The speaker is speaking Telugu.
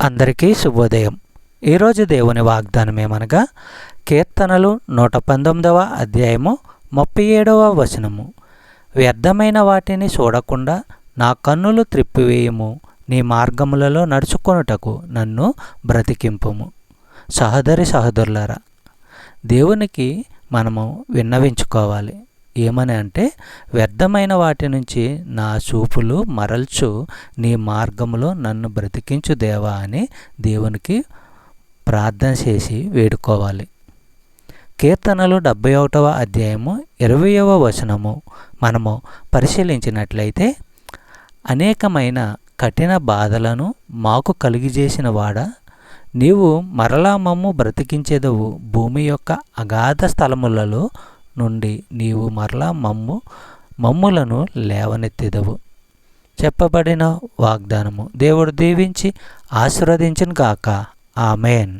అందరికీ శుభోదయం. ఈరోజు దేవుని వాగ్దానం ఏమనగా కీర్తనలు 119వ అధ్యాయము 37వ వచనము. వ్యర్థమైన వాటిని చూడకుండా నా కన్నులు త్రిప్పివేయుము, నీ మార్గములలో నడుచుకొనుటకు నన్ను బ్రతికింపుము. సహోదరులారా, దేవునికి మనము విన్నవించుకోవాలి. ఏమని అంటే, వ్యర్థమైన వాటి నుంచి నా చూపులు మరల్చు, నీ మార్గములో నన్ను బ్రతికించు దేవా అని దేవునికి ప్రార్థన చేసి వేడుకోవాలి. కీర్తనలు 71వ అధ్యాయము 20వ వచనము మనము పరిశీలించినట్లయితే, అనేకమైన కఠిన బాధలను మాకు కలుగజేసిన వాడా, నీవు మరలా మమ్ము బ్రతికించెదవు, భూమి యొక్క అగాధ స్థలములలో నుండి నీవు మరలా మమ్ములను లేవనెత్తెదవు. చెప్పబడిన వాగ్దానము దేవుడు దీవించి ఆశీర్వదించును గాక. ఆమేన్.